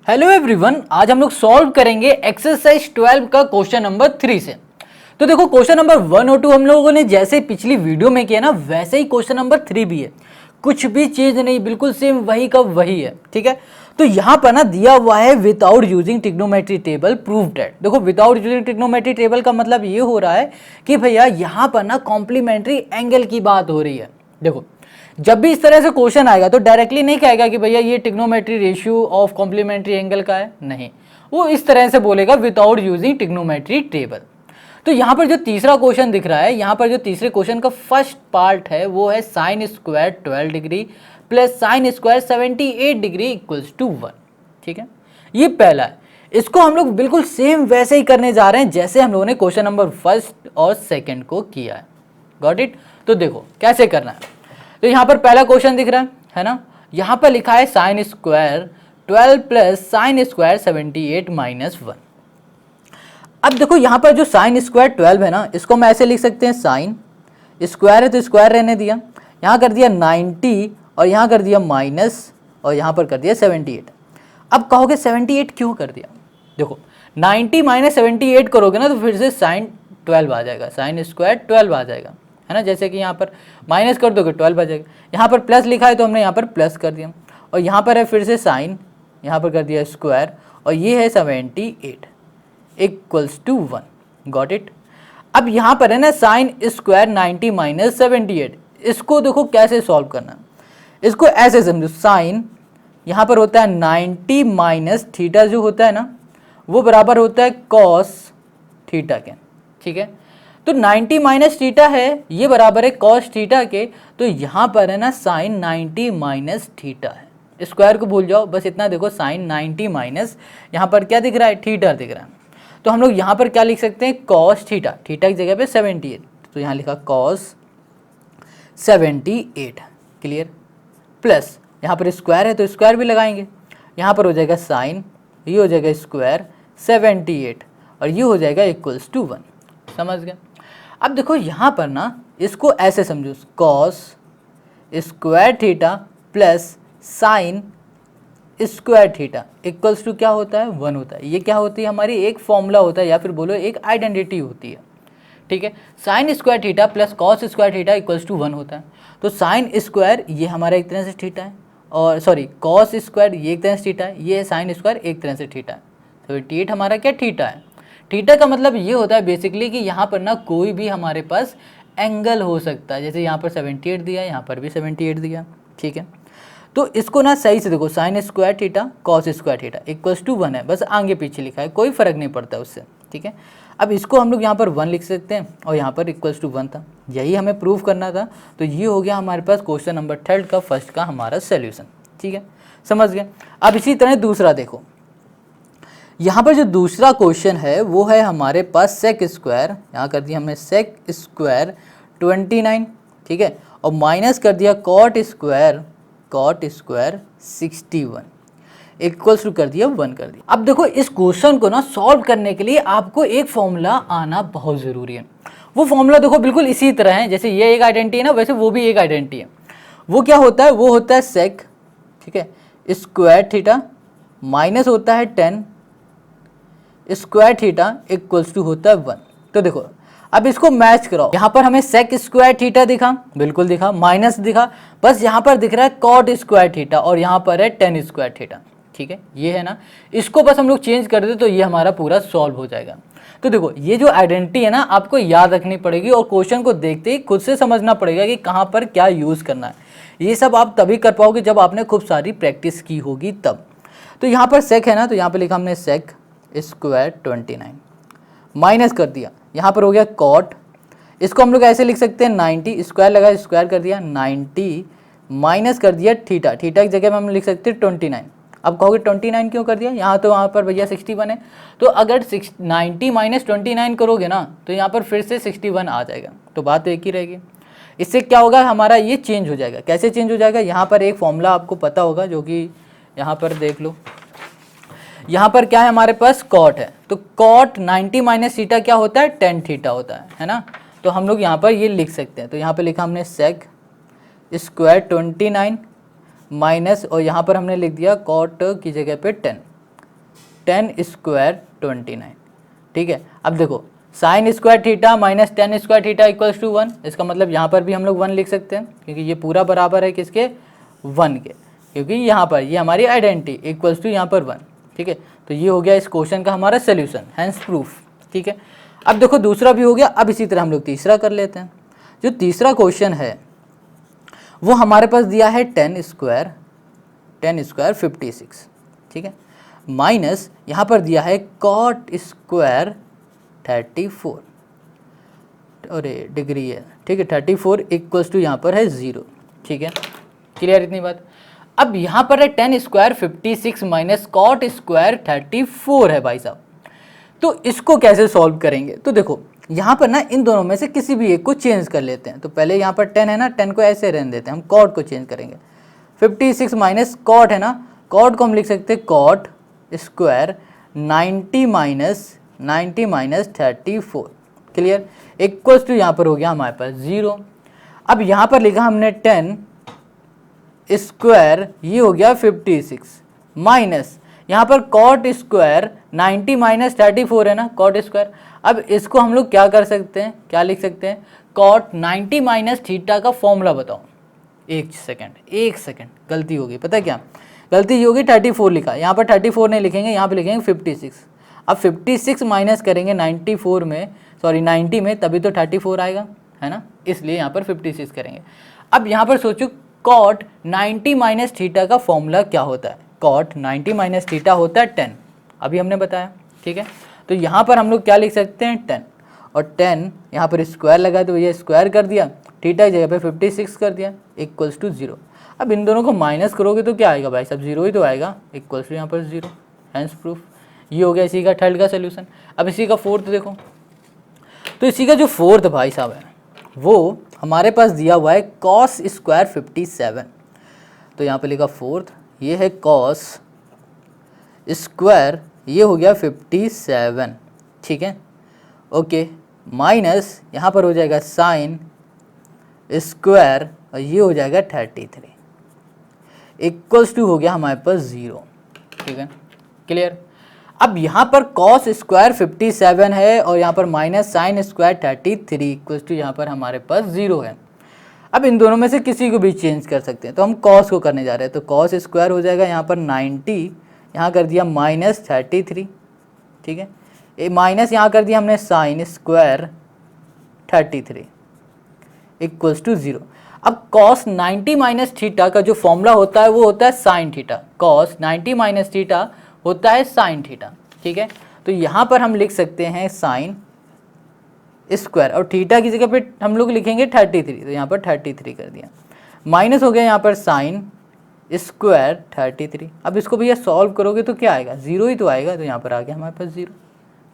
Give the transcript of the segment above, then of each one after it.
Hello everyone, आज हम लोग सॉल्व करेंगे एक्सरसाइज 12 का क्वेश्चन नंबर 3 से। तो देखो क्वेश्चन नंबर 1 और 2 हम लोगों ने जैसे पिछली वीडियो में किया ना, वैसे ही क्वेश्चन नंबर 3 भी है। कुछ भी चीज नहीं, बिल्कुल सेम वही का वही है। ठीक है, तो यहाँ पर ना दिया हुआ है without using trigonometry table prove that. देखो विदाउट यूजिंग ट्रिग्नोमेट्री टेबल का मतलब ये हो रहा है कि भैया यहाँ पर ना कॉम्प्लीमेंट्री एंगल की बात हो रही है। देखो जब भी इस तरह से क्वेश्चन आएगा तो डायरेक्टली नहीं कहेगा कि भैया ये trigonometry ratio of complementary angle का है, नहीं, वो इस तरह से बोलेगा विदाउट यूजिंग ट्रिग्नोमेट्री टेबल। तो यहाँ पर जो तीसरा क्वेश्चन दिख रहा है, यहाँ पर जो तीसरे क्वेश्चन का फर्स्ट पार्ट है वो है sine square 12 degree plus sine square 78 degree equals to 1। ठीक है, ये पहला है। इसको हम लोग बिल्कुल सेम वैसे ही करने जा रहे हैं जैसे हम लोगों ने क्वेश्चन नंबर फर्स्ट और सेकेंड को किया है। Got it? तो देखो कैसे करना है। तो यहाँ पर पहला क्वेश्चन दिख रहा है ना, यहाँ पर लिखा है sine square 12 plus sine square 78 minus 1। अब देखो यहाँ पर जो साइन स्क्वायर 12 है ना, इसको हम ऐसे लिख सकते हैं, साइन स्क्वायर है तो स्क्वायर रहने दिया, यहाँ कर दिया 90 और यहाँ कर दिया माइनस और यहाँ पर कर दिया 78। अब कहोगे 78 क्यों कर दिया? देखो 90 माइनस 78 करोगे ना तो फिर से साइन 12 आ जाएगा, साइन स्क्वायर 12 आ जाएगा, है ना। जैसे कि यहाँ पर माइनस कर दोगे 12 आ जाएगा, यहाँ पर प्लस लिखा है तो हमने यहाँ पर प्लस कर दिया, और यहाँ पर है फिर से साइन, यहाँ पर कर दिया स्क्वायर, और ये है 78 इक्वल्स टू 1। Got it? अब यहाँ पर है ना साइन स्क्वायर 90 माइनस 78, इसको देखो कैसे सॉल्व करना है। इसको ऐसे समझो, साइन यहाँ पर होता है 90 माइनस थीटा जो होता है ना, वो बराबर होता है कॉस थीटा के। ठीक है, तो 90 माइनस थीटा है, ये बराबर है कॉस थीटा के, तो यहाँ पर है ना साइन 90 माइनस थीटा है। स्क्वायर को भूल जाओ, बस इतना देखो, साइन 90 माइनस यहाँ पर क्या दिख रहा है, थीटा दिख रहा है। तो हम लोग यहाँ पर क्या लिख सकते हैं, कॉस थीटा, थीटा की जगह पे 78, तो यहाँ लिखा कॉस 78। क्लियर? प्लस यहाँ पर स्क्वायर है तो स्क्वायर भी लगाएंगे, यहाँ पर हो जाएगा साइन, ये हो जाएगा स्क्वायर 78 और ये हो जाएगा इक्वल्स टू 1। समझ गए? अब देखो यहाँ पर ना इसको ऐसे समझो, cos square theta plus sine square theta equals to क्या होता है, 1 होता है। ये क्या होती है, हमारी एक फॉर्मूला होता है या फिर बोलो एक आइडेंटिटी होती है। ठीक है, sine square theta plus cos square theta equals to 1 होता है। तो साइन स्क्वायर ये हमारा एक तरह से थीटा है, और सॉरी कॉस स्क्वायर ये एक तरह से थीटा है, ये साइन स्क्वायर एक तरह से थीटा है। 78 हमारा क्या थीटा है। थीटा का मतलब ये होता है बेसिकली कि यहाँ पर ना कोई भी हमारे पास एंगल हो सकता है, जैसे यहाँ पर 78 दिया, यहाँ पर भी 78 दिया। ठीक है, तो इसको ना सही से देखो, sine square theta cos square theta equals to 1 है, बस आगे पीछे लिखा है, कोई फर्क नहीं पड़ता उससे। ठीक है, अब इसको हम लोग यहाँ पर 1 लिख सकते हैं और यहाँ पर इक्वल्स टू 1 था, यही हमें प्रूव करना था। तो ये हो गया हमारे पास क्वेश्चन नंबर 3 का फर्स्ट का हमारा सोल्यूशन। ठीक है, समझ गए? अब इसी तरह दूसरा देखो, यहाँ पर जो दूसरा क्वेश्चन है वो है हमारे पास सेक स्क्वायर, यहाँ कर दिया हमने सेक स्क्वायर 29, ठीक है, और माइनस कर दिया कॉट स्क्वायर 61 इक्वल्स टू कर दिया 1 कर दिया। अब देखो इस क्वेश्चन को ना सॉल्व करने के लिए आपको एक फॉर्मूला आना बहुत ज़रूरी है। वो फॉर्मूला देखो बिल्कुल इसी तरह है, जैसे ये एक आइडेंटिटी है ना, वैसे वो भी एक आइडेंटिटी है। वो क्या होता है, वो होता है सेक, ठीक है, स्क्वायर थीटा माइनस होता है 10 स्क्वायर थीटा इक्वल्स टू होता है 1। तो देखो अब इसको मैच कराओ, यहाँ पर हमें सेक स्क्वायर थीटा दिखा, बिल्कुल दिखा, माइनस दिखा, बस यहाँ पर दिख रहा है कॉट स्क्वायर थीटा और यहाँ पर है 10 स्क्वायर थीटा। ठीक है, ये है ना, इसको बस हम लोग चेंज कर दे तो ये हमारा पूरा सॉल्व हो जाएगा। तो देखो ये जो आइडेंटिटी है ना, आपको याद रखनी पड़ेगी और क्वेश्चन को देखते ही खुद से समझना पड़ेगा कि कहाँ पर क्या यूज़ करना है। ये सब आप तभी कर पाओगे जब आपने खूब सारी प्रैक्टिस की होगी तब। तो यहाँ पर सेक है ना, तो यहाँ पर लिखा हमने सेक स्क्वायर 29 माइनस कर दिया, यहाँ पर हो गया कॉट, इसको हम लोग ऐसे लिख सकते हैं 90, स्क्वायर लगा स्क्वायर कर दिया 90 माइनस कर दिया थीटा, थीटा की जगह में हम लिख सकते हैं 29। अब कहोगे 29 क्यों कर दिया, यहाँ तो वहाँ पर भैया 61 है, तो अगर 90 माइनस 29 करोगे ना तो यहाँ पर फिर से 61 आ जाएगा, तो बात तो एक ही रहेगी। इससे क्या होगा, हमारा ये चेंज हो जाएगा। कैसे चेंज हो जाएगा, यहाँ पर एक फॉर्मूला आपको पता होगा, जो कि यहाँ पर देख लो, यहाँ पर क्या है हमारे पास कॉट है, तो कॉट 90 माइनस थीटा क्या होता है, 10 थीटा होता है ना। तो हम लोग यहाँ पर ये लिख सकते हैं, तो यहाँ पर लिखा हमने सेक स्क्वायर 29 माइनस, और यहाँ पर हमने लिख दिया कॉट की जगह पे 10, टेन स्क्वायर 29। ठीक है, अब देखो sine square theta minus tan square theta equals to 1। इसका मतलब यहाँ पर भी हम लोग 1 लिख सकते हैं, क्योंकि ये पूरा बराबर है किसके, 1 के, क्योंकि यहाँ पर ये हमारी आइडेंटिटी इक्वल्स टू यहाँ पर 1। ठीक है, तो ये हो गया इस क्वेश्चन का हमारा सोल्यूशन, हैंस प्रूफ। ठीक है, अब देखो दूसरा भी हो गया। अब इसी तरह हम लोग तीसरा कर लेते हैं। जो तीसरा क्वेश्चन है वो हमारे पास दिया है टेन स्क्वायर 56। ठीक है, माइनस यहाँ पर दिया है कॉट स्क्वायर 34, अरे डिग्री है। ठीक है, 34 इक्वल्स टू यहाँ पर है 0। ठीक है, क्लियर इतनी बात। अब यहाँ पर है tan square 56 minus cot square 34 है भाई साहब। तो इसको कैसे सॉल्व करेंगे, तो देखो यहाँ पर ना इन दोनों में से किसी भी एक को चेंज कर लेते हैं। तो पहले यहाँ पर 10 है ना, 10 को ऐसे रहने देते हैं, हम कॉट को चेंज करेंगे। 56 माइनस कॉट है ना, कॉट को हम लिख सकते हैं cot square 90 minus 34। Clear, equals to यहाँ पर हो गया हमारे पास 0। अब यहाँ पर लिखा हमने 10 स्क्वायर, ये हो गया 56 माइनस यहाँ पर कॉट स्क्वायर 90 माइनस 34 है ना, कॉट स्क्वायर। अब इसको हम लोग क्या कर सकते हैं, क्या लिख सकते हैं, कॉट 90 माइनस थीटा का फॉर्मूला बताओ। एक सेकंड गलती हो गई, पता है क्या गलती ये होगी, 34 लिखा, यहाँ पर 34 नहीं लिखेंगे, यहाँ पे लिखेंगे 56। अब 56 माइनस करेंगे 94 में, सॉरी 90 में, तभी तो 34 आएगा, है ना, इसलिए यहाँ पर 56 करेंगे। अब यहाँ पर सोचो कॉट 90 माइनस थीटा का फॉर्मूला क्या होता है, कॉट 90 माइनस थीटा होता है 10, अभी हमने बताया। ठीक है, तो यहाँ पर हम लोग क्या लिख सकते हैं 10, और 10 यहाँ पर स्क्वायर लगा तो ये स्क्वायर कर दिया, थीटा की जगह पे 56 कर दिया, इक्वल्स टू 0। अब इन दोनों को माइनस करोगे तो क्या आएगा भाई साहब, 0 ही तो आएगा, इक्वल्स टू यहाँ पर 0, हैंस प्रूफ। ये हो गया इसी का थर्ड का सोल्यूशन। अब इसी का फोर्थ देखो, तो इसी का जो फोर्थ भाई साहब है वो हमारे पास दिया हुआ है कॉस स्क्वायर 57। तो यहाँ पे लिखा फोर्थ, ये है कॉस स्क्वायर, ये हो गया 57। ठीक है, ओके, माइनस यहाँ पर हो जाएगा साइन स्क्वायर, और ये हो जाएगा 33, इक्वल्स टू हो गया हमारे पास 0। ठीक है, क्लियर। अब यहाँ पर कॉस स्क्वायर 57 है और यहाँ पर minus sine square 33 equals to यहाँ पर हमारे पास 0 है। अब इन दोनों में से किसी को भी चेंज कर सकते हैं, तो हम कॉस को करने जा रहे हैं। तो कॉस स्क्वायर हो जाएगा यहाँ पर 90, यहाँ कर दिया माइनस 33। ठीक है, ये माइनस यहाँ कर दिया हमने साइन स्क्वायर 33 इक्वल्स टू 0। अब कॉस 90 माइनस थीटा का जो फॉर्मूला होता है वो होता है sine theta, cos 90 minus theta होता है साइन थीटा। ठीक है, तो यहाँ पर हम लिख सकते हैं साइन स्क्वायर, और थीटा की जगह पे हम लोग लिखेंगे 33, तो यहाँ पर 33 कर दिया, माइनस हो गया यहाँ पर साइन स्क्वायर 33। अब इसको भैया सॉल्व करोगे तो क्या आएगा, 0 ही तो आएगा, तो यहाँ पर आ गया हमारे पास 0।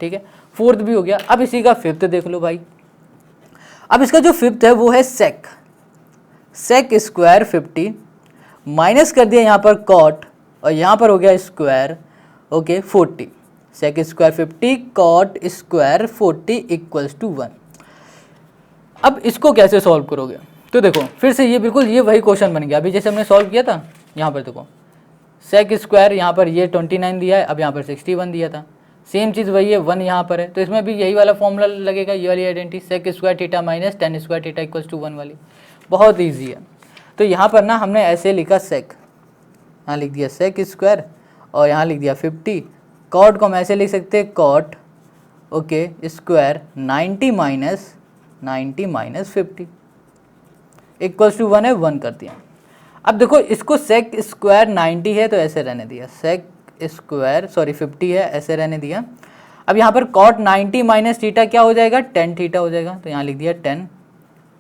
ठीक है, फोर्थ भी हो गया। अब इसी का फिफ्थ देख लो भाई। अब इसका जो फिफ्थ है वो है सेक स्क्वायर 50, माइनस कर दिया यहाँ पर कॉट, और यहाँ पर हो गया square, okay 40, sec square 50 cot square 40 equals to 1। अब इसको कैसे सॉल्व करोगे, तो देखो फिर से ये बिल्कुल ये वही क्वेश्चन बन गया अभी जैसे हमने सॉल्व किया था। यहाँ पर देखो सेक स्क्वायर, यहाँ पर ये 29 दिया है, अब यहाँ पर 61 दिया था, सेम चीज़ वही है, 1 यहाँ पर है, तो इसमें भी यही वाला फॉर्मूला लगेगा, ये वाली identity, sec square theta minus tan square theta equals to 1 वाली, बहुत ईजी है। तो यहाँ पर ना हमने ऐसे लिखा सेक, यहाँ लिख दिया सेक स्क्वायर और यहाँ लिख दिया 50, कॉट को हम ऐसे लिख सकते हैं cot, okay square 90 minus 50 equals to 1 है, 1 कर दिया। अब देखो इसको सेक स्क्वायर 90 है तो ऐसे रहने दिया, सेक स्क्वायर सॉरी 50 है ऐसे रहने दिया। अब यहाँ पर कॉट 90 माइनस थीटा क्या हो जाएगा, 10 थीटा हो जाएगा, तो यहाँ लिख दिया 10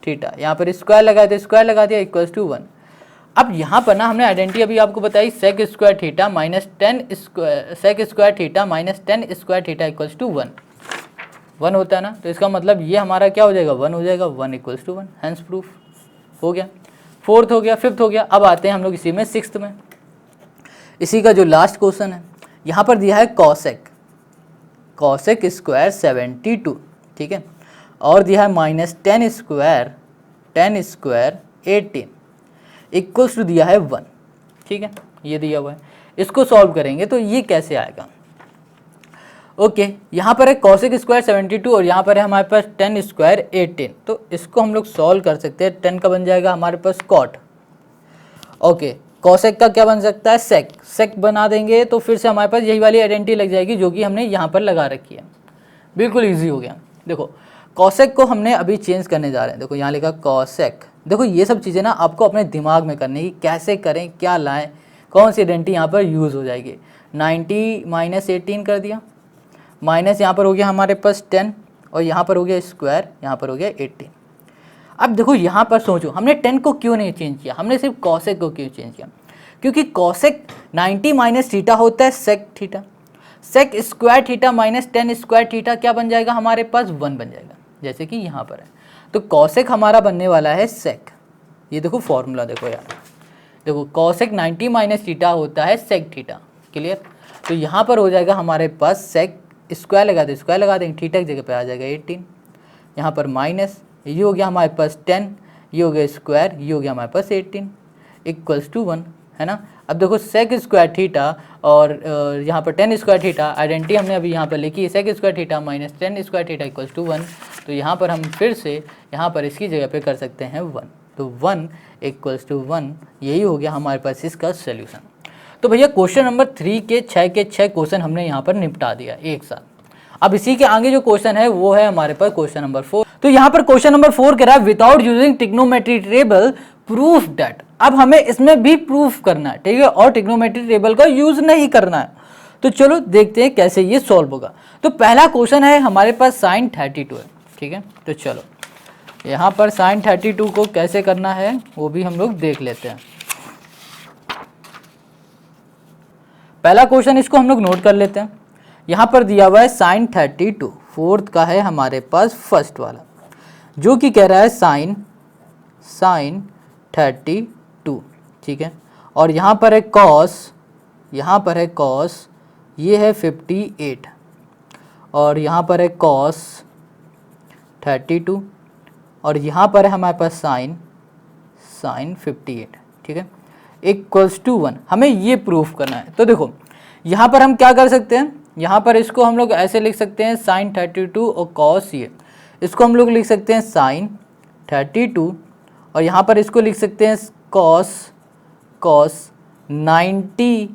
थीटा, यहाँ पर स्क्वायर लगाया तो स्क्वायर लगा दिया इक्वल्स टू 1। अब यहाँ पर ना हमने आइडेंटिटी अभी आपको बताई, sec square theta minus 10 square, sec square theta minus 10 square theta equals to 1 होता है ना, तो इसका मतलब ये हमारा क्या हो जाएगा, 1 हो जाएगा, 1 इक्वल्स टू 1, हैंस प्रूफ हो गया। फोर्थ हो गया, फिफ्थ हो गया। अब आते हैं हम लोग इसी में सिक्स्थ में, इसी का जो लास्ट क्वेश्चन है, यहाँ पर दिया है कॉसेक स्क्वायर 72, ठीक है, और दिया है माइनस 10 स्क्वायर 18 इक्वल्स टू दिया है 1, ठीक है, ये दिया हुआ है। इसको सॉल्व करेंगे तो ये कैसे आएगा, ओके यहाँ पर है कॉसेक स्क्वायर 72 और यहाँ पर है हमारे पास टेन स्क्वायर 18। तो इसको हम लोग सॉल्व कर सकते हैं। 10 का बन जाएगा हमारे पास कॉट। ओके कॉसेक का क्या बन सकता है, सेक। सेक बना देंगे तो फिर से हमारे पास यही वाली आइडेंटिटी लग जाएगी जो कि हमने यहाँ पर लगा रखी है। बिल्कुल ईजी हो गया। देखो कॉसेक को हमने अभी चेंज करने जा रहे हैं। देखो यहाँ लिखा कॉसेक। देखो ये सब चीज़ें ना आपको अपने दिमाग में करनी है कि कैसे करें, क्या लाएं, कौन सी आइडेंटिटी यहाँ पर यूज़ हो जाएगी। 90 माइनस 18 कर दिया, माइनस यहाँ पर हो गया हमारे पास 10 और यहाँ पर हो गया स्क्वायर, यहाँ पर हो गया 18। अब देखो यहाँ पर सोचो हमने 10 को क्यों नहीं चेंज किया, हमने सिर्फ कॉसेक को क्यों चेंज किया। क्योंकि कॉसेक 90 माइनस थीटा होता है sec theta. Sec square theta minus 10 square theta क्या बन जाएगा हमारे पास 1 बन जाएगा, जैसे कि यहाँ पर है। तो कॉसेक हमारा बनने वाला है सेक। ये देखो फॉर्मूला देखो यार, देखो कॉसेक 90 माइनस थीटा होता है सेक थीटा। क्लियर। तो यहाँ पर हो जाएगा हमारे पास सेक, स्क्वायर लगा दे, स्क्वायर लगा देंगे, थीटा की जगह पे आ जाएगा 18। यहाँ पर माइनस, ये हो गया हमारे पास 10, ये हो गया स्क्वायर, ये हो गया हमारे पास 18 इक्वल्स टू 1, है ना। अब देखो सेक स्क्वायर थीटा और यहाँ पर 10 स्क्वायर थीटा, आइडेंटिटी हमने अभी यहाँ पर लिखी, sec square theta minus 10 square theta equals to 1। तो यहाँ पर हम फिर से यहाँ पर इसकी जगह पे कर सकते हैं 1। तो 1 इक्वल्स टू 1, यही हो गया हमारे पास इसका सोल्यूशन। तो भैया क्वेश्चन नंबर 3 के 6 क्वेश्चन हमने यहाँ पर निपटा दिया एक साथ। अब इसी के आगे जो क्वेश्चन है वो है हमारे पास क्वेश्चन नंबर 4। तो यहाँ पर क्वेश्चन नंबर 4 कह रहा है without using trigonometry table proof that. अब हमें इसमें भी प्रूफ करना है, ठीक है, और ट्रिग्नोमेट्री टेबल का यूज नहीं करना है। तो चलो देखते हैं कैसे ये सॉल्व होगा। तो पहला क्वेश्चन है हमारे पास साइन 32 है, ठीक है। तो चलो यहाँ पर साइन 32 को कैसे करना है वो भी हम लोग देख लेते हैं। पहला क्वेश्चन इसको हम लोग नोट कर लेते हैं। यहाँ पर दिया हुआ है साइन 32, फोर्थ का है हमारे पास फर्स्ट वाला, जो कि कह रहा है साइन 32, ठीक है। और यहाँ पर है कॉस, यहाँ पर है कॉस, ये है 58, और यहाँ पर है कॉस 32, और यहाँ पर है हमारे पास साइन 58, ठीक है, इक्वल्स टू 1। हमें ये प्रूफ करना है। तो देखो यहाँ पर हम क्या कर सकते हैं, यहाँ पर इसको हम लोग ऐसे लिख सकते हैं साइन 32 और कॉस, ये इसको हम लोग लिख सकते हैं साइन 32, और यहाँ पर इसको लिख सकते हैं कॉस 90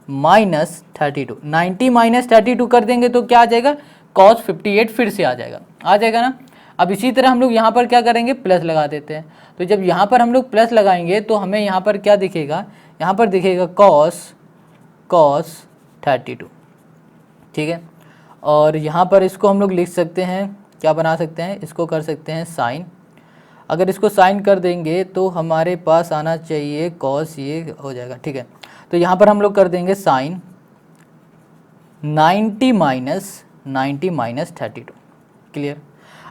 माइनस 32। 90 माइनस 32 कर देंगे तो क्या आ जाएगा, कॉस 58 फिर से आ जाएगा ना। अब इसी तरह हम लोग यहाँ पर क्या करेंगे, प्लस लगा देते हैं। तो जब यहाँ पर हम लोग प्लस लगाएंगे तो हमें यहाँ पर क्या दिखेगा, यहाँ पर दिखेगा कॉस 32, ठीक है। और यहाँ पर इसको हम लोग लिख सकते हैं, क्या बना सकते हैं, इसको कर सकते हैं साइन। अगर इसको साइन कर देंगे तो हमारे पास आना चाहिए कॉस, ये हो जाएगा, ठीक है। तो यहाँ पर हम लोग कर देंगे साइन 90 माइनस 32। क्लियर।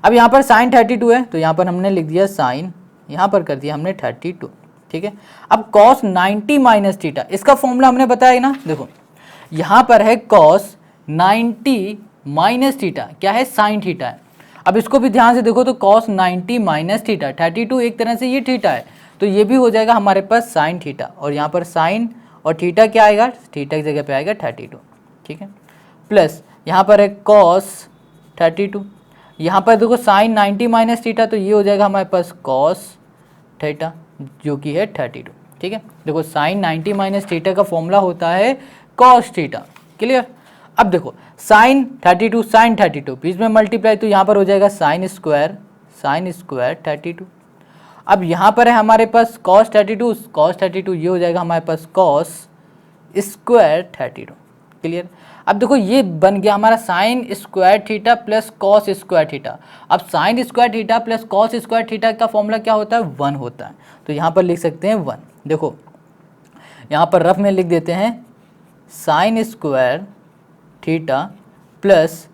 अब यहाँ पर साइन 32 है तो यहाँ पर हमने लिख दिया साइन, यहाँ पर कर दिया हमने 32, ठीक है। अब कॉस 90 माइनस थीटा, इसका फॉर्मूला हमने बताया ना। देखो यहाँ पर है कॉस 90 माइनस थीटा, क्या है, साइन थीटा है। अब इसको भी ध्यान से देखो तो कॉस 90 माइनस थीटा, 32 एक तरह से ये थीटा है, तो ये भी हो जाएगा हमारे पास साइन थीटा। और यहाँ पर साइन और थीटा क्या आएगा, थीटा की जगह पे आएगा 32, ठीक है। प्लस यहाँ पर है कॉस 32, यहाँ पर देखो साइन 90 माइनस थीटा, तो ये हो जाएगा हमारे पास कॉस थीटा जो कि है 32, ठीक है। देखो साइन 90 माइनस थीटा का फॉर्मूला होता है कॉस थीटा। क्लियर। अब देखो साइन 32 साइन 32 बीच में मल्टीप्लाई, तो यहाँ पर हो जाएगा साइन स्क्वायर 32। अब यहाँ पर है हमारे पास कॉस 32, ये हो जाएगा हमारे पास कॉस स्क्वायर 32। क्लियर। अब देखो ये बन गया हमारा sine square theta plus cos square theta. अब sine square theta plus cos square theta का फॉर्मूला क्या होता है, 1 होता है। तो यहाँ पर लिख सकते हैं 1। देखो यहाँ पर रफ में लिख देते हैं sine square theta plus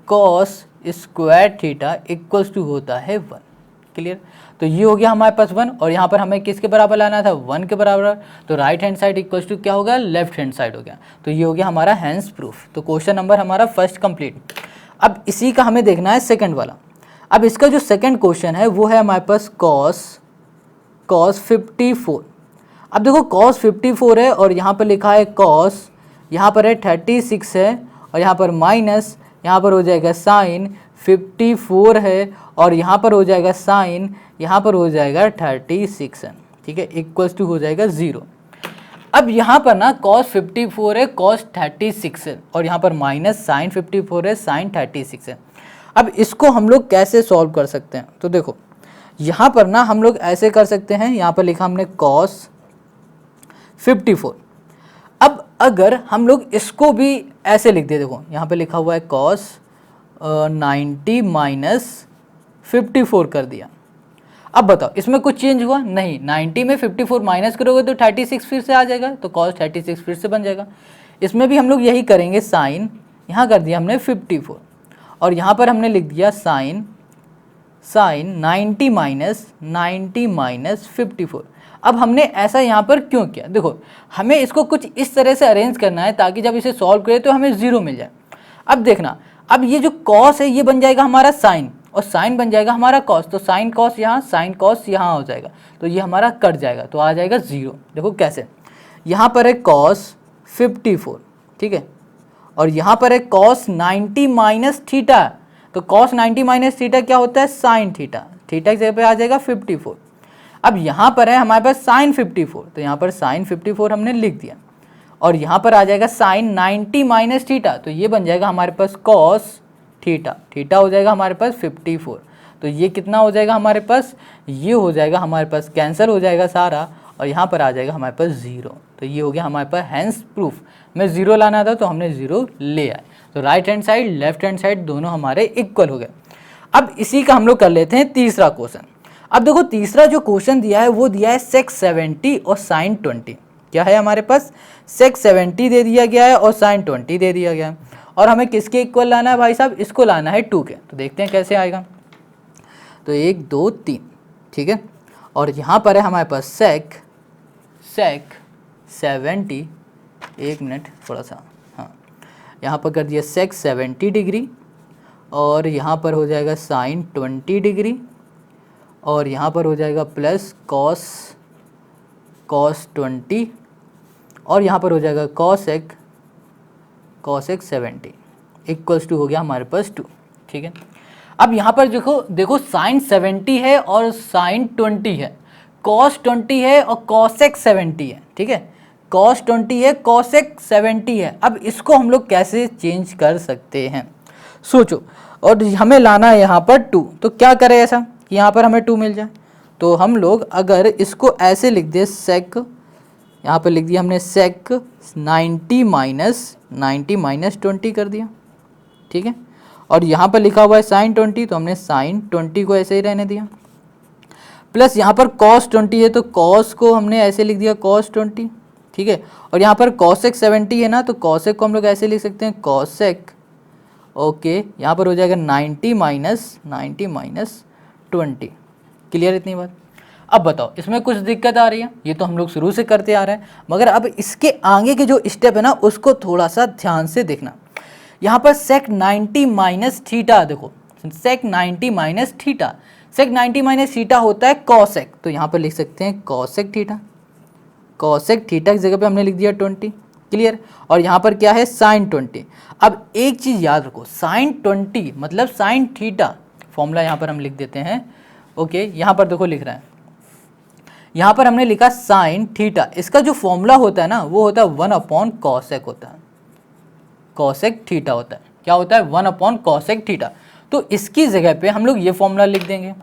cos square theta equals to होता है 1। क्लियर। तो ये हो गया हमारे पास 1, और यहाँ पर हमें किसके बराबर लाना था, 1 के बराबर। तो right hand side equals to क्या होगा, लेफ्ट हैंड साइड हो गया। तो ये हो गया हमारा हैंस प्रूफ। तो क्वेश्चन नंबर हमारा फर्स्ट कंप्लीट। अब इसी का हमें देखना है सेकंड वाला। अब इसका जो सेकंड क्वेश्चन है वो है हमारे पास कॉस 54। अब देखो कॉस 54 है और यहाँ पर लिखा है कॉस, यहाँ पर है 36 है, और यहाँ पर माइनस, यहाँ पर हो जाएगा साइन 54 है, और यहाँ पर हो जाएगा साइन, यहाँ पर हो जाएगा 36 है, ठीक है, इक्वल्स टू हो जाएगा 0। अब यहाँ पर ना cos 54 है, cos 36 है, और यहाँ पर माइनस साइन 54 है, साइन 36 है। अब इसको हम लोग कैसे सॉल्व कर सकते हैं? तो देखो यहाँ पर ना हम लोग ऐसे कर सकते हैं, यहाँ पर लिखा हमने cos 54। अब अगर हम लोग इसको भी ऐसे लिख दे, देखो यहाँ पे लिखा हुआ है cos 90 माइनस 54 कर दिया। अब बताओ इसमें कुछ चेंज हुआ? नहीं, 90 में 54 माइनस करोगे तो 36 फिर से आ जाएगा, तो cos 36 फिर से बन जाएगा। इसमें भी हम लोग यही करेंगे, साइन यहाँ कर दिया हमने 54, और यहाँ पर हमने लिख दिया साइन 90 माइनस 54। अब हमने ऐसा यहाँ पर क्यों किया? देखो हमें इसको कुछ इस तरह से अरेंज करना है ताकि जब इसे सॉल्व करें तो हमें 0 मिल जाए। अब देखना, अब ये जो cos है ये बन जाएगा हमारा साइन, और साइन बन जाएगा हमारा cos, तो साइन cos यहाँ, साइन cos यहाँ हो जाएगा, तो ये हमारा कट जाएगा, तो आ जाएगा 0। देखो कैसे, यहाँ पर है cos 54, ठीक है, और यहाँ पर है cos 90 माइनस थीटा, तो cos 90 माइनस थीटा क्या होता है? साइन थीटा, थीटा की जगह पे आ जाएगा 54। अब यहाँ पर है हमारे पास साइन 54, तो यहाँ पर साइन 54 हमने लिख दिया, और यहाँ पर आ जाएगा साइन 90 माइनस थीटा, तो ये बन जाएगा हमारे पास cos थीटा, थीटा हो जाएगा हमारे पास 54, तो ये कितना हो जाएगा हमारे पास? ये हो जाएगा हमारे पास, कैंसिल हो जाएगा सारा, और यहाँ पर आ जाएगा हमारे पास 0, तो ये हो गया हमारे पास हैंस प्रूफ। में 0 लाना था तो हमने 0 ले आए, तो right hand side left hand side दोनों हमारे इक्वल हो गए। अब इसी का हम लोग कर लेते हैं तीसरा क्वेश्चन। अब देखो तीसरा जो क्वेश्चन दिया है वो दिया है sec 70 और sin 20। क्या है हमारे पास? sec 70 दे दिया गया है और sin 20 दे दिया गया है, और हमें किसके इक्वल लाना है भाई साहब? इसको लाना है 2 के। तो देखते हैं कैसे आएगा। तो 1 2 3, ठीक है, और यहाँ पर है हमारे पास sec 70, एक मिनट थोड़ा सा, हाँ, यहाँ पर कर दिया sec 70 डिग्री, और यहाँ पर हो जाएगा sin 20 डिग्री, और यहाँ पर हो जाएगा प्लस cos 20, और यहाँ पर हो जाएगा cosec 70 इक्वल्स टू हो गया हमारे पास 2, ठीक है। अब यहाँ पर देखो sin 70 है और sin 20 है, cos 20 है और cosec 70 है, ठीक है, cos 20 है cosec 70 है। अब इसको हम लोग कैसे चेंज कर सकते हैं सोचो, और हमें लाना है यहाँ पर 2, तो क्या करें ऐसा कि यहाँ पर हमें 2 मिल जाए? तो हम लोग अगर इसको ऐसे लिख दे sec, यहाँ पर लिख दिया हमने sec 90 माइनस 20 कर दिया, ठीक है, और यहाँ पर लिखा हुआ है sin 20, तो हमने sin 20 को ऐसे ही रहने दिया, प्लस यहाँ पर cos 20 है तो cos को हमने ऐसे लिख दिया cos 20, ठीक है, और यहाँ पर cosec 70 है ना, तो cosec को हम लोग ऐसे लिख सकते हैं cosec, ओके, यहाँ पर हो जाएगा 90 माइनस 20। क्लियर इतनी बात? अब बताओ इसमें कुछ दिक्कत आ रही है? ये तो हम लोग शुरू से करते आ रहे हैं, मगर अब इसके आगे के जो स्टेप है ना उसको थोड़ा सा ध्यान से देखना। यहाँ पर sec 90 माइनस थीटा, देखो sec 90 minus theta, sec 90 minus theta होता है cosec, तो यहाँ पर लिख सकते हैं cosec थीटा, cosec थीटा की जगह पे हमने लिख दिया 20। क्लियर? और यहाँ पर क्या है? sin 20। अब एक चीज़ याद रखो, sin 20 मतलब sin थीटा, फॉर्मूला यहाँ पर हम लिख देते हैं, ओके, यहाँ पर देखो लिख रहे हैं, यहाँ पर हमने लिखा sin थीटा, इसका जो फॉर्मूला होता है ना वो होता है 1 cosec होता है, cosec थीटा होता है। क्या होता है? 1 cosec थीटा। तो इसकी जगह पे हम लोग ये फॉर्मूला लिख देंगे,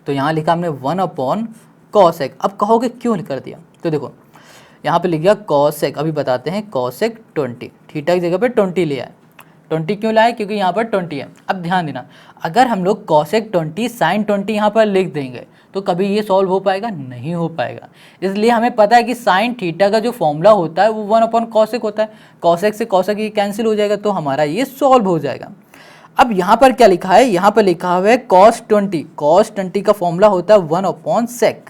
तो यहाँ लिखा हमने 1 cosec। अब कहोगे क्यों कर दिया? तो देखो यहाँ पे लिख गया cosec, अभी बताते हैं, cosec 20, थीटा की जगह पे 20 लिया है। 20 क्यों लाए? क्योंकि यहाँ पर 20 है। अब ध्यान देना, अगर हम लोग cosec 20 sin 20 यहाँ पर लिख देंगे तो कभी ये सॉल्व हो पाएगा? नहीं हो पाएगा। इसलिए हमें पता है कि sin थीटा का जो फॉर्मूला होता है वो 1 cosec होता है, cosec से cosec ये कैंसिल हो जाएगा, तो हमारा ये सॉल्व हो जाएगा। अब यहाँ पर क्या लिखा है? यहाँ पर लिखा हुआ है cos 20, cos 20 का फॉर्मूला होता है 1 sec,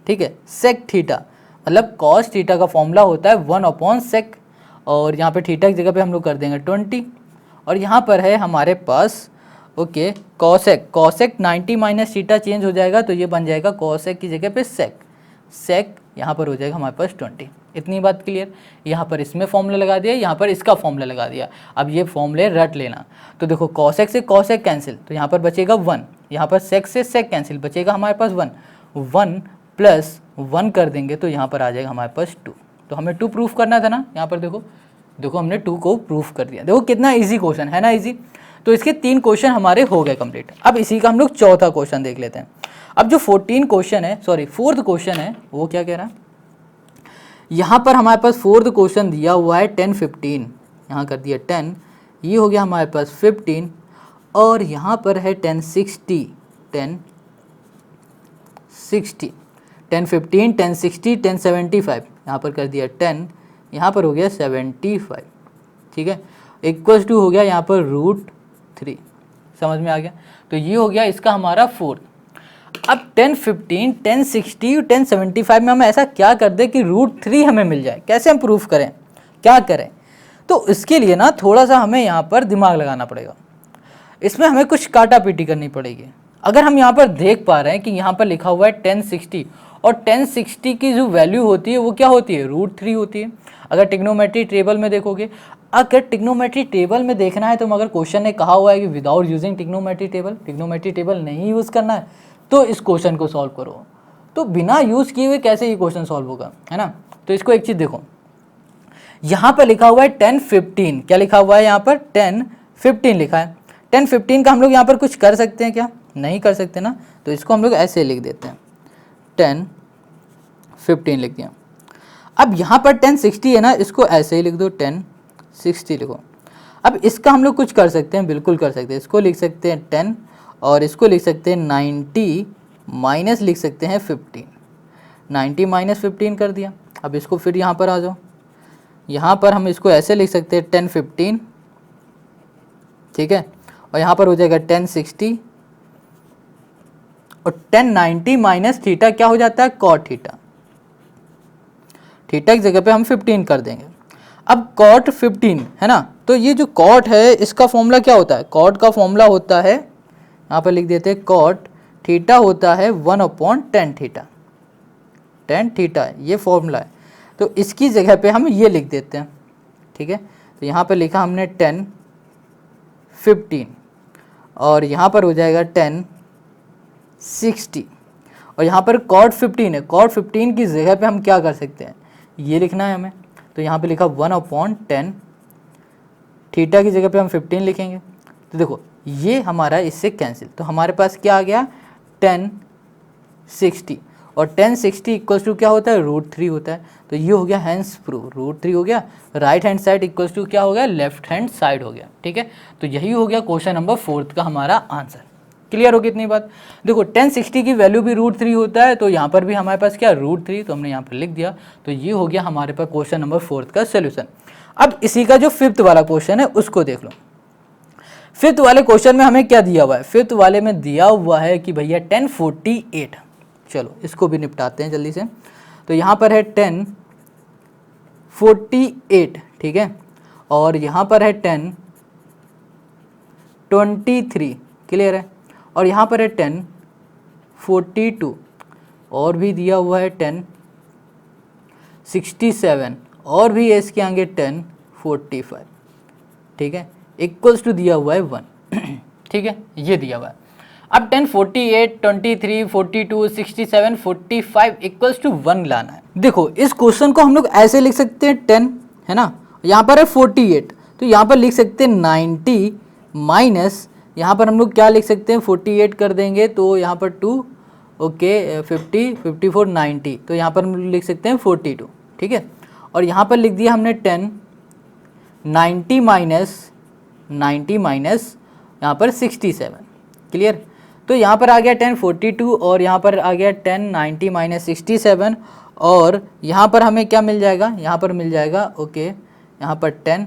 ठीक है, sec थीटा, मतलब cos थीटा का फॉर्मूला होता है 1 sec, और यहाँ पे थीटा की जगह पे हम लोग कर देंगे 20, और यहाँ पर है हमारे पास okay cosec 90 minus theta change हो जाएगा, तो ये बन जाएगा cosec की जगह पे sec, यहाँ पर हो जाएगा हमारे पास 20। इतनी बात क्लियर। यहाँ पर इसमें फॉर्मूला लगा दिया, यहाँ पर इसका फॉर्मूला लगा दिया। अब ये फॉर्मूले रट लेना। तो देखो cos x से cos x कैंसिल, तो यहाँ पर बचेगा 1, यहाँ पर sec से sec कैंसिल, बचेगा हमारे पास 1, 1 प्लस 1 कर देंगे तो यहाँ पर आ जाएगा हमारे पास 2। तो हमें 2 प्रूफ करना था ना, यहाँ पर देखो हमने 2 को प्रूफ कर दिया। देखो कितना ईजी क्वेश्चन है ना, ईजी। तो इसके 3 क्वेश्चन हमारे हो गए कंप्लीट। अब इसी का हम लोग चौथा क्वेश्चन देख लेते हैं। अब जो 14 क्वेश्चन है, सॉरी 4th क्वेश्चन है, वो क्या कह रहा है, यहाँ पर हमारे पास 4th क्वेश्चन दिया हुआ है 10 15, यहाँ कर दिया 10, ये हो गया हमारे पास 15, और यहाँ पर है 10 60, 10 60, 10 15, 10 60, 10 75, यहाँ पर कर दिया 10, यहाँ पर हो गया 75, ठीक है, इक्वल्स टू हो गया यहाँ पर √3। समझ में आ गया। तो ये हो गया इसका हमारा 4th। अब 10 15, 10 60 और 10 75 में हम ऐसा क्या कर दे कि √3 हमें मिल जाए। कैसे हम प्रूफ करें, क्या करें? तो इसके लिए ना थोड़ा सा हमें यहाँ पर दिमाग लगाना पड़ेगा। इसमें हमें कुछ काटा पीटी करनी पड़ेगी। अगर हम यहाँ पर देख पा रहे हैं कि यहाँ पर लिखा हुआ है 1060, और 1060 की जो वैल्यू होती है वो क्या होती है, √3 होती है। अगर टिग्नोमेट्री टेबल में देखोगे, अगर टिग्नोमेट्री टेबल में देखना है तो मगर क्वेश्चन ने कहा हुआ है कि विदाउट यूजिंग टिग्नोमेट्री टेबल नहीं यूज़ करना है, तो इस क्वेश्चन को सॉल्व करो। तो बिना यूज़ किए हुए कैसे ये क्वेश्चन सॉल्व होगा, है ना। तो इसको एक चीज़ देखो, यहाँ पर लिखा हुआ है 10 15, क्या लिखा हुआ है यहाँ पर 10 15 लिखा है। 10 15 का हम लोग यहाँ पर कुछ कर सकते हैं क्या, नहीं कर सकते ना। तो इसको हम लोग ऐसे लिख देते हैं, 10 15 लिख दिया। अब यहाँ पर 10 60 है ना, इसको ऐसे ही लिख दो, 10 60 लिखो। अब इसका हम लोग कुछ कर सकते हैं, बिल्कुल कर सकते हैं। इसको लिख सकते हैं 10, और इसको लिख सकते हैं 90 माइनस लिख सकते हैं 15, 90 माइनस 15 कर दिया। अब इसको फिर यहाँ पर आ जाओ, यहाँ पर हम इसको ऐसे लिख सकते हैं 10 15, ठीक है, और यहाँ पर हो जाएगा 10 60, और 10 90 माइनस थीटा क्या हो जाता है, कॉट थीटा। थीटा की जगह पे हम 15 कर देंगे। अब कॉट 15 है ना, तो ये जो कॉट है इसका फॉर्मूला क्या होता है, कॉट का फॉर्मूला होता है, यहाँ पर लिख देते हैं कॉट थीटा होता है 1/tan थीटा, tan थीटा ये फॉर्मूला है। तो इसकी जगह पे हम ये लिख देते हैं, ठीक है। तो यहाँ पर लिखा हमने 10 15, और यहाँ पर हो जाएगा 10 60, और यहाँ पर कॉट 15 है, कॉट 15 की जगह पे हम क्या कर सकते हैं, ये लिखना है हमें। तो यहाँ पे लिखा 1/tan, थीटा की जगह पे हम 15 लिखेंगे। तो देखो ये हमारा इससे कैंसिल, तो हमारे पास क्या आ गया 10 60, और 10 60 इक्वल्स टू क्या होता है, √3 होता है। तो ये हो गया हैंस प्रूफ, √3 हो गया, right hand side equals to क्या हो गया, लेफ्ट हैंड साइड हो गया, ठीक है। तो यही हो गया क्वेश्चन नंबर 4th का हमारा आंसर। क्लियर होगी इतनी बात। देखो 10 60 की वैल्यू भी √3 होता है, तो यहाँ पर भी हमारे पास क्या √3, तो हमने यहाँ पर लिख दिया। तो ये हो गया हमारे पास क्वेश्चन नंबर 4th का सोल्यूशन। अब इसी का जो 5th वाला क्वेश्चन है उसको देख लो। 5th वाले क्वेश्चन में हमें क्या दिया हुआ है, 5th वाले में दिया हुआ है कि भैया 10 48, चलो इसको भी निपटाते हैं जल्दी से। तो यहाँ पर है 10 48, ठीक है, और यहाँ पर है 10 23, क्लियर है, और यहाँ पर है 10 42, और भी दिया हुआ है 10 67, और भी है इसके आगे 10 45, ठीक है, इक्वल्स टू दिया हुआ है 1, ठीक है, ये दिया हुआ है। अब 10 48 23 42 67 45 इक्वल्स टू 1 लाना है। देखो इस क्वेश्चन को हम लोग ऐसे लिख सकते हैं 10 है ना, यहाँ पर है 48, तो यहाँ पर लिख सकते हैं 90 माइनस, यहाँ पर हम लोग क्या लिख सकते हैं 48 कर देंगे तो यहाँ पर 2, ओके 50 54 90, तो यहाँ पर हम लिख सकते हैं 42, ठीक है। और यहाँ पर लिख दिया हमने 10 90 माइनस यहाँ पर 67, क्लियर। तो यहाँ पर आ गया 10 42, और यहाँ पर आ गया 10 90 माइनस 67, और यहाँ पर हमें क्या मिल जाएगा, यहाँ पर मिल जाएगा ओके, यहाँ पर 10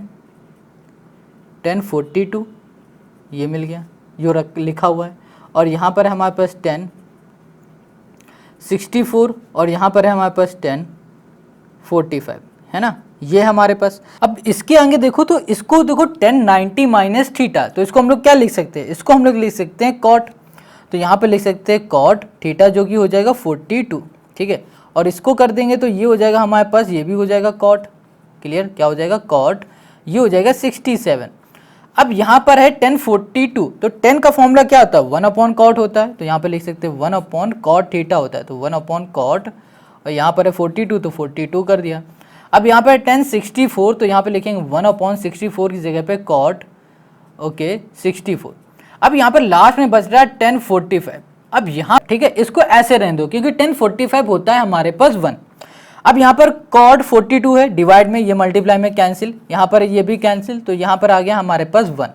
42 ये मिल गया जो लिखा हुआ है, और यहाँ पर हमारे पास 10 64, और यहाँ पर है हमारे पास 10 45, है ना, ये हमारे पास। अब इसके आगे देखो, तो इसको देखो 10 90 माइनस थीटा, तो इसको हम लोग क्या लिख सकते हैं, इसको हम लोग लिख सकते हैं कॉट। तो यहाँ पर लिख सकते हैं कॉट थीटा जो कि हो जाएगा 42, ठीक है, और इसको कर देंगे तो ये हो जाएगा हमारे पास, ये भी हो जाएगा कॉट, क्लियर, क्या हो जाएगा कॉट, ये हो जाएगा 67। अब यहाँ पर है 1042, तो 10 का फॉर्मूला क्या होता है 1 अपॉन कॉट होता है, तो यहाँ पे लिख सकते हैं 1 अपॉन कॉट थीटा होता है, तो 1 अपॉन कॉट, और यहाँ पर है 42 तो 42 कर दिया। अब यहाँ पर 1064 तो यहाँ पे लिखेंगे 1 अपॉन 64 की जगह पे कॉट, ओके 64। अब यहाँ पर लास्ट में बच रहा है 1045। अब यहाँ ठीक है, इसको ऐसे रहने दो क्योंकि 1045 होता है हमारे पास 1। अब यहाँ पर कॉट 42 है, डिवाइड में ये मल्टीप्लाई में कैंसिल, यहाँ पर ये भी कैंसिल, तो यहाँ पर आ गया हमारे पास 1।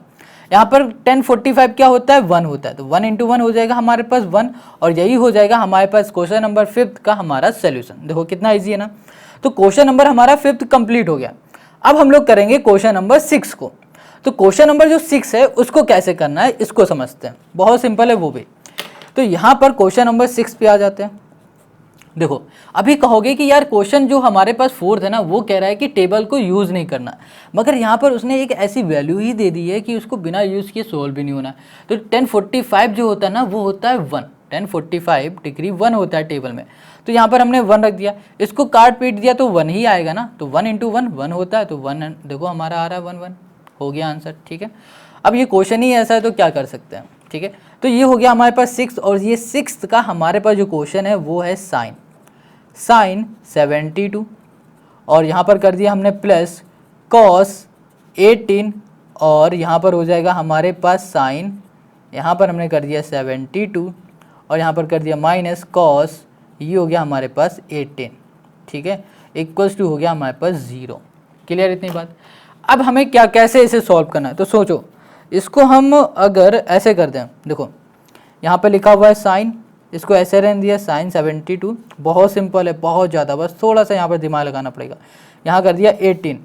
यहाँ पर 1045 क्या होता है 1 होता है, तो 1 इंटू 1 हो जाएगा हमारे पास 1, और यही हो जाएगा हमारे पास क्वेश्चन नंबर 5 का हमारा सोल्यूशन। देखो कितना ईजी है ना। तो क्वेश्चन नंबर हमारा 5 कंप्लीट हो गया। अब हम लोग करेंगे क्वेश्चन नंबर 6 को। तो क्वेश्चन नंबर जो 6 है उसको कैसे करना है इसको समझते हैं, बहुत सिंपल है वो भी। तो यहाँ पर क्वेश्चन नंबर 6 पे आ जाते हैं। देखो अभी कहोगे कि यार क्वेश्चन जो हमारे पास 4th है ना वो कह रहा है कि टेबल को यूज़ नहीं करना, मगर यहाँ पर उसने एक ऐसी वैल्यू ही दे दी है कि उसको बिना यूज़ किए सोल्व भी नहीं होना। तो 1045 जो होता है ना वो होता है 1, 1045 डिग्री 1 होता है टेबल में, तो यहाँ पर हमने 1 रख दिया, इसको काट पीट दिया तो 1 ही आएगा ना, तो 1 इंटू 1 1 होता है, तो 1 देखो हमारा आ रहा है 1 1, हो गया आंसर। ठीक है, अब ये क्वेश्चन ही ऐसा है तो क्या कर सकते हैं। ठीक है, तो ये हो गया हमारे पास 6, और ये 6th का हमारे पास जो क्वेश्चन है वो है साइन 72, और यहाँ पर कर दिया हमने प्लस कॉस 18, और यहाँ पर हो जाएगा हमारे पास साइन, यहाँ पर हमने कर दिया 72, और यहाँ पर कर दिया माइनस कॉस, ये हो गया हमारे पास 18। ठीक है, इक्वल्स टू हो गया हमारे पास 0। क्लियर इतनी बात। अब हमें क्या कैसे इसे सॉल्व करना है, तो सोचो इसको हम अगर ऐसे कर दें, देखो यहाँ पर लिखा हुआ है साइन, इसको ऐसे रहने दिया साइन 72, बहुत सिंपल है बहुत ज़्यादा, बस थोड़ा सा यहाँ पर दिमाग लगाना पड़ेगा। यहाँ कर दिया 18,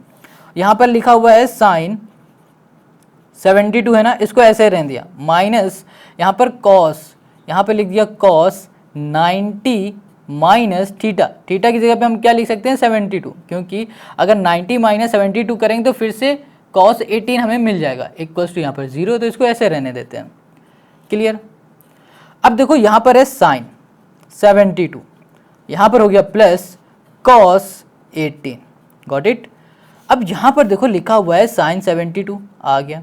यहाँ पर लिखा हुआ है साइन 72 है ना, इसको ऐसे रहने दिया, माइनस यहाँ पर कॉस, यहाँ पर लिख दिया कॉस 90 माइनस थीटा, थीटा की जगह पे हम क्या लिख सकते हैं 72, क्योंकि अगर 90 माइनस 72 करेंगे तो फिर से कॉस 18 हमें मिल जाएगा, इक्वल्स टू यहाँ पर 0, तो इसको ऐसे रहने देते हैं। क्लियर। अब देखो यहाँ पर है साइन 72, यहाँ पर हो गया प्लस कॉस 18, गॉट इट। अब यहाँ पर देखो लिखा हुआ है साइन 72 आ गया।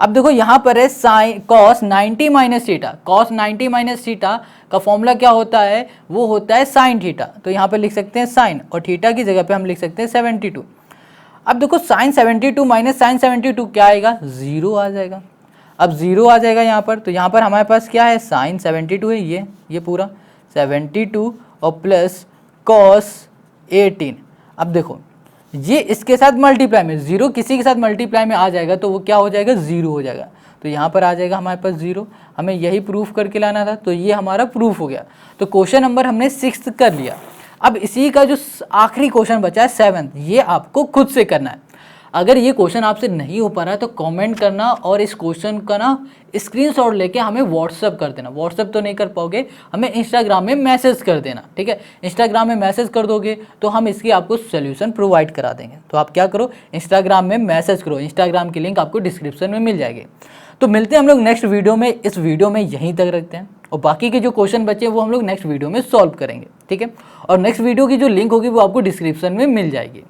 अब देखो यहाँ पर है sine cos 90 minus theta, cos 90 minus theta का फॉर्मूला क्या होता है, वो होता है साइन थीटा, तो यहाँ पर लिख सकते हैं साइन, और थीटा की जगह पे हम लिख सकते हैं 72। अब देखो साइन 72 माइनस साइन 72 क्या आएगा 0 आ जाएगा। अब 0 आ जाएगा यहाँ पर, तो यहाँ पर हमारे पास क्या है साइन 72 है, ये पूरा 72 और प्लस कॉस 18। अब देखो ये इसके साथ मल्टीप्लाई में, 0 किसी के साथ मल्टीप्लाई में आ जाएगा तो वो क्या हो जाएगा 0 हो जाएगा, तो यहाँ पर आ जाएगा हमारे पास 0। हमें यही प्रूफ करके लाना था, तो ये हमारा प्रूफ हो गया। तो क्वेश्चन नंबर हमने 6 कर लिया। अब इसी का जो आखिरी क्वेश्चन बचा है 7, ये आपको खुद से करना है। अगर ये क्वेश्चन आपसे नहीं हो पा रहा है तो कमेंट करना, और इस क्वेश्चन का ना स्क्रीनशॉट लेके हमें व्हाट्सअप कर देना। व्हाट्सअप तो नहीं कर पाओगे, हमें इंस्टाग्राम में मैसेज कर देना। ठीक है, इंस्टाग्राम में मैसेज कर दोगे तो हम इसकी आपको सोल्यूशन प्रोवाइड करा देंगे। तो आप क्या करो, इंस्टाग्राम में मैसेज करो, इंस्टाग्राम की लिंक आपको डिस्क्रिप्शन में मिल जाएगी। तो मिलते हैं हम लोग नेक्स्ट वीडियो में। इस वीडियो में यहीं तक रखते हैं, और बाकी के जो क्वेश्चन बचे वो हम लोग नेक्स्ट वीडियो में सॉल्व करेंगे। ठीक है, और नेक्स्ट वीडियो की जो लिंक होगी वो आपको डिस्क्रिप्शन में मिल जाएगी।